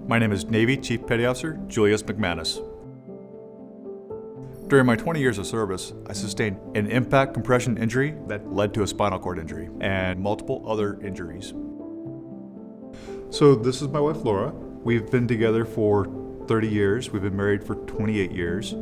My name is Navy Chief Petty Officer Julius McManus. During my 20 years of service, I sustained an impact compression injury that led to a spinal cord injury and multiple other injuries. So this is my wife Laura. We've been together for 30 years. We've been married for 28 years.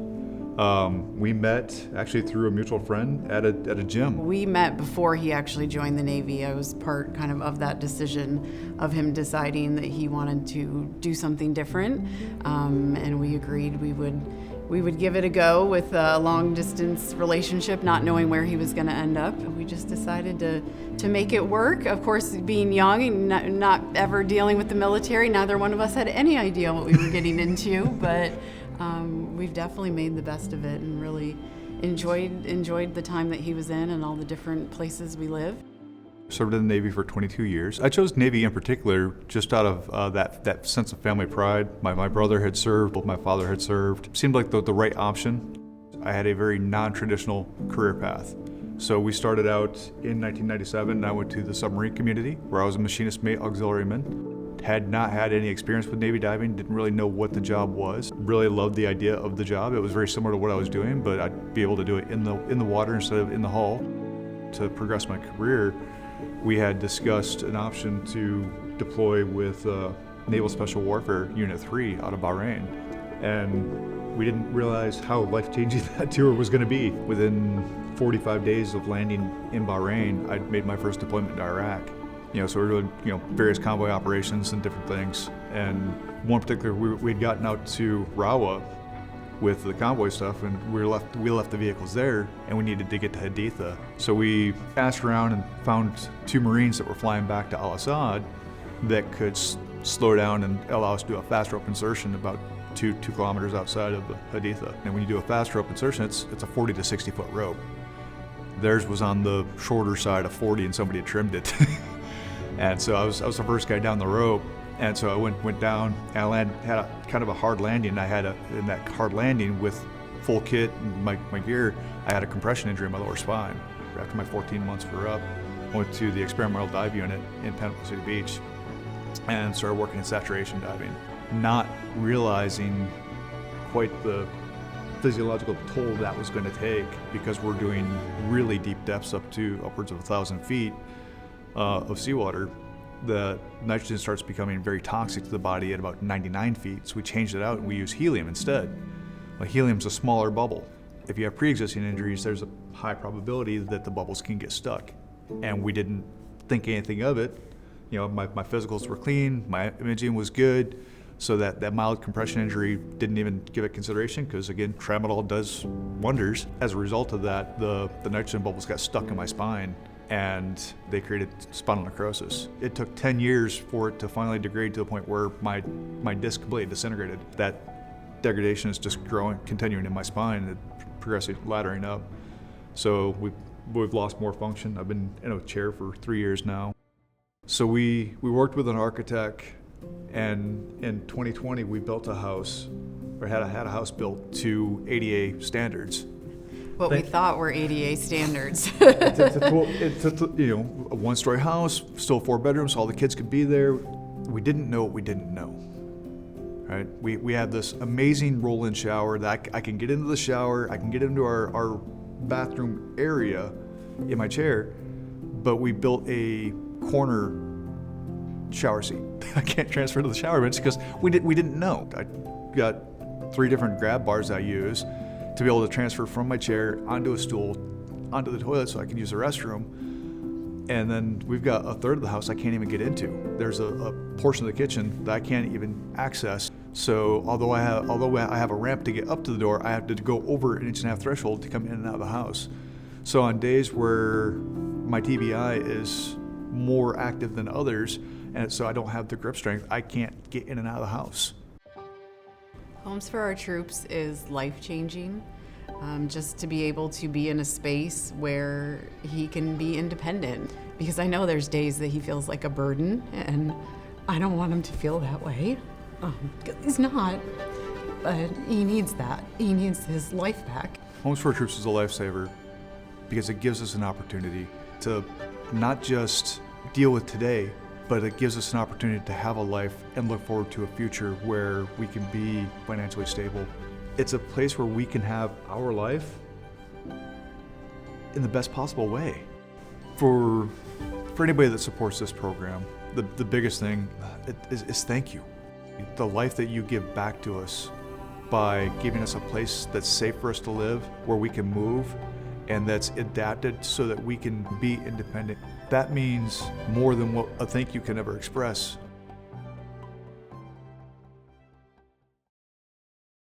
We met actually through a mutual friend at a gym. We met before he actually joined the Navy. I was part of that decision of him deciding that he wanted to do something different, and we agreed we would give it a go with a long distance relationship, not knowing where he was going to end up. We just decided to make it work. Of course, being young and not ever dealing with the military, neither one of us had any idea what we were getting into, but we've definitely made the best of it and really enjoyed the time that he was in and all the different places we live. Served in the Navy for 22 years. I chose Navy in particular just out of that sense of family pride. My brother had served, both my father had served. Seemed like the right option. I had a very non-traditional career path. So we started out in 1997 and I went to the submarine community where I was a machinist mate auxiliary man. Had not had any experience with Navy diving, didn't really know what the job was. Really loved the idea of the job. It was very similar to what I was doing, but I'd be able to do it in the water instead of in the hull. To progress my career, we had discussed an option to deploy with Naval Special Warfare Unit 3 out of Bahrain. And we didn't realize how life-changing that tour was going to be. Within 45 days of landing in Bahrain, I'd made my first deployment to Iraq. So we were doing various convoy operations and different things. And one particular, we'd gotten out to Rawa with the convoy stuff, and we left the vehicles there, and we needed to get to Haditha. So we asked around and found two Marines that were flying back to Al Asad that could slow down and allow us to do a fast rope insertion about two kilometers outside of Haditha. And when you do a fast rope insertion, it's a 40 to 60 foot rope. Theirs was on the shorter side of 40, and somebody had trimmed it. And so I was the first guy down the rope. And so I went down and I had a kind of a hard landing. In that hard landing with full kit and my gear, I had a compression injury in my lower spine. After my 14 months for up, I went to the experimental dive unit in Panama City Beach and started working in saturation diving, not realizing quite the physiological toll that was going to take, because we're doing really deep depths up to upwards of 1,000 feet of seawater. The nitrogen starts becoming very toxic to the body at about 99 feet, so we changed it out and we use helium instead. Well, helium's a smaller bubble. If you have pre-existing injuries, there's a high probability that the bubbles can get stuck. And we didn't think anything of it. My physicals were clean, my imaging was good, so that mild compression injury didn't even give it consideration, because again, tramadol does wonders. As a result of that, the nitrogen bubbles got stuck in my spine, and they created spinal necrosis. It took 10 years for it to finally degrade to the point where my disc completely disintegrated. That degradation is just continuing in my spine, and progressively laddering up. So we've lost more function. I've been in a chair for 3 years now. So we worked with an architect, and in 2020 we built a house, or had a house built to ADA standards. What we thought were ADA standards. It's a one-story house, still 4 bedrooms, so all the kids could be there. We didn't know what we didn't know, right? We had this amazing roll-in shower that I can get into the shower, I can get into our bathroom area in my chair, but we built a corner shower seat. I can't transfer to the shower bench because we didn't know. I got 3 different grab bars I use to be able to transfer from my chair onto a stool, onto the toilet so I can use the restroom. And then we've got a third of the house I can't even get into. There's a portion of the kitchen that I can't even access. So although I have a ramp to get up to the door, I have to go over an 1.5-inch threshold to come in and out of the house. So on days where my TBI is more active than others, and so I don't have the grip strength, I can't get in and out of the house. Homes for Our Troops is life-changing. Just to be able to be in a space where he can be independent. Because I know there's days that he feels like a burden, and I don't want him to feel that way. He's not, but he needs that. He needs his life back. Homes for Our Troops is a lifesaver because it gives us an opportunity to not just deal with today, but it gives us an opportunity to have a life and look forward to a future where we can be financially stable. It's a place where we can have our life in the best possible way. For anybody that supports this program, the biggest thing is thank you. The life that you give back to us by giving us a place that's safe for us to live, where we can move, and that's adapted so that we can be independent. That means more than what a thank you can ever express.